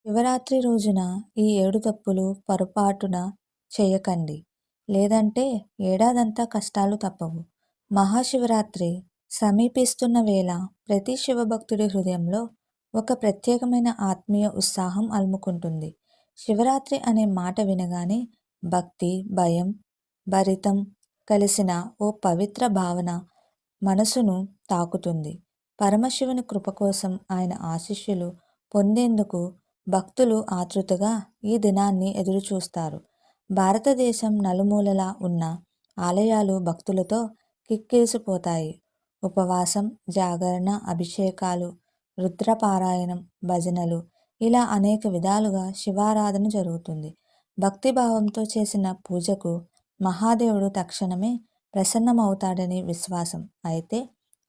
శివరాత్రి రోజున ఈ 7 తప్పులు పొరపాటున చేయకండి. లేదంటే ఏడాదంతా కష్టాలు తప్పవు. మహాశివరాత్రి సమీపిస్తున్న వేళ ప్రతి శివభక్తుడి హృదయంలో ఒక ప్రత్యేకమైన ఆత్మీయ ఉత్సాహం అలుముకుంటుంది. శివరాత్రి అనే మాట వినగానే భక్తి, భయం, భరితం కలిసిన ఓ పవిత్ర భావన మనసును తాకుతుంది. పరమశివుని కృప కోసం, ఆయన ఆశీస్సులు పొందేందుకు భక్తులు ఆతృతగా ఈ దినాన్ని ఎదురుచూస్తారు. భారతదేశం నలుమూలలా ఉన్న ఆలయాలు భక్తులతో కిక్కిరిసిపోతాయి. ఉపవాసం, జాగరణ, అభిషేకాలు, రుద్రపారాయణం, భజనలు ఇలా అనేక విధాలుగా శివారాధన జరుగుతుంది. భక్తిభావంతో చేసిన పూజకు మహాదేవుడు తక్షణమే ప్రసన్నమవుతాడని విశ్వాసం. అయితే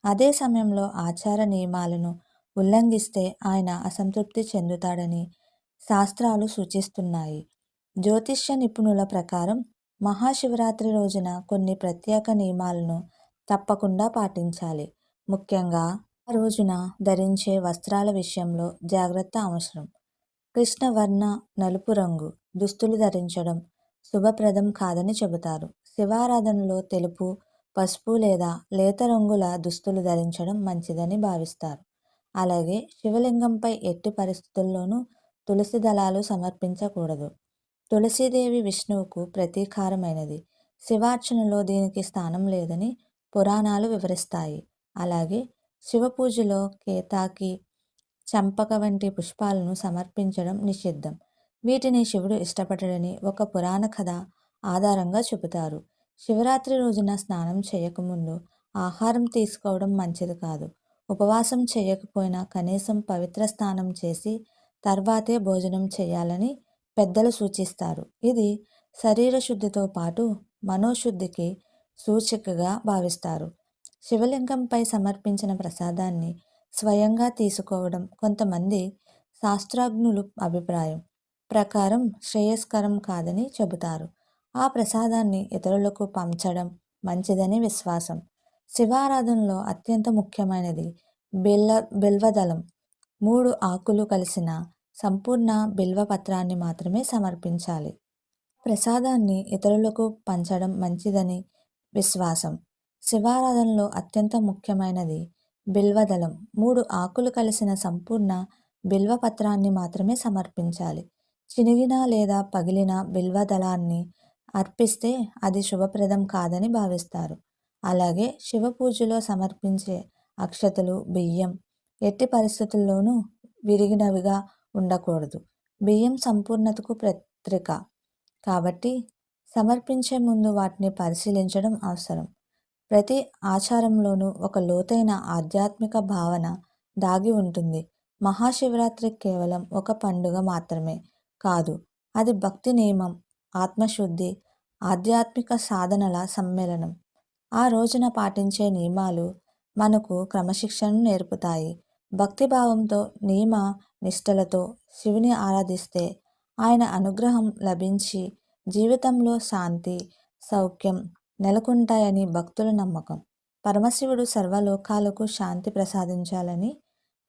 అదే సమయంలో ఆచార నియమాలను ఉల్లంఘిస్తే ఆయన అసంతృప్తి చెందుతాడని శాస్త్రాలు సూచిస్తున్నాయి. జ్యోతిష్య నిపుణుల ప్రకారం మహాశివరాత్రి రోజున కొన్ని ప్రత్యేక నియమాలను తప్పకుండా పాటించాలి. ముఖ్యంగా ఆ రోజున ధరించే వస్త్రాల విషయంలో జాగ్రత్త అవసరం. కృష్ణవర్ణ నలుపు రంగు దుస్తులు ధరించడం శుభప్రదం కాదని చెబుతారు. శివారాధనలో తెలుపు, పసుపు లేదా లేత రంగుల దుస్తులు ధరించడం మంచిదని భావిస్తారు. అలాగే శివలింగంపై ఎట్టి పరిస్థితుల్లోనూ తులసి దళాలు సమర్పించకూడదు. తులసీదేవి విష్ణువుకు ప్రతీకారమైనది. శివార్చనలో దీనికి స్థానం లేదని పురాణాలు వివరిస్తాయి. అలాగే శివపూజలో కేతాకి, చంపక వంటి పుష్పాలను సమర్పించడం నిషిద్ధం. వీటిని శివుడు ఇష్టపడడని ఒక పురాణ కథ ఆధారంగా చెబుతారు. శివరాత్రి రోజున స్నానం చేయకముందు ఆహారం తీసుకోవడం మంచిది కాదు. ఉపవాసం చేయకపోయినా కనీసం పవిత్ర స్నానం చేసి తర్వాతే భోజనం చేయాలని పెద్దలు సూచిస్తారు. ఇది శరీర శుద్ధితో పాటు మనోశుద్ధికి సూచికగా భావిస్తారు. శివలింగంపై సమర్పించిన ప్రసాదాన్ని స్వయంగా తీసుకోవడం కొంతమంది శాస్త్రజ్ఞుల అభిప్రాయం ప్రకారం శ్రేయస్కరం కాదని చెబుతారు. ఆ ప్రసాదాన్ని ఇతరులకు పంచడం మంచిదని విశ్వాసం. శివారాధనలో అత్యంత ముఖ్యమైనది బిల్వదళం. 3 ఆకులు కలిసిన సంపూర్ణ బిల్వపత్రాన్ని మాత్రమే సమర్పించాలి. ప్రసాదాన్ని ఇతరులకు పంచడం మంచిదని విశ్వాసం. శివారాధనలో అత్యంత ముఖ్యమైనది బిల్వదళం. 3 ఆకులు కలిసిన సంపూర్ణ బిల్వపత్రాన్ని మాత్రమే సమర్పించాలి. చినిగిన లేదా పగిలిన బిల్వదళాన్ని అర్పిస్తే అది శుభప్రదం కాదని భావిస్తారు. అలాగే శివ పూజలో సమర్పించే అక్షతలు, బియ్యం ఎట్టి పరిస్థితుల్లోనూ విరిగినవిగా ఉండకూడదు. బియ్యం సంపూర్ణతకు ప్రతీక కాబట్టి సమర్పించే ముందు వాటిని పరిశీలించడం అవసరం. ప్రతి ఆచారంలోనూ ఒక లోతైన ఆధ్యాత్మిక భావన దాగి ఉంటుంది. మహాశివరాత్రి కేవలం ఒక పండుగ మాత్రమే కాదు, అది భక్తి నియమం, ఆత్మశుద్ధి, ఆధ్యాత్మిక సాధనల సమ్మేళనం. ఆ రోజున పాటించే నియమాలు మనకు క్రమశిక్షణను నేర్పుతాయి. భక్తిభావంతో, నియమ నిష్టలతో శివుని ఆరాధిస్తే ఆయన అనుగ్రహం లభించి జీవితంలో శాంతి, సౌఖ్యం నెలకొంటాయని భక్తుల నమ్మకం. పరమశివుడు సర్వలోకాలకు శాంతి ప్రసాదించాలని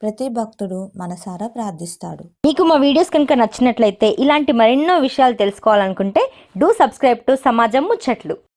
ప్రతి భక్తుడు మనసారా ప్రార్థిస్తాడు. మీకు మా వీడియోస్ కనుక నచ్చినట్లయితే ఇలాంటి మరెన్నో విషయాలు తెలుసుకోవాలనుకుంటే డూ సబ్స్క్రైబ్ టు సమాజం ముచ్చట్లు.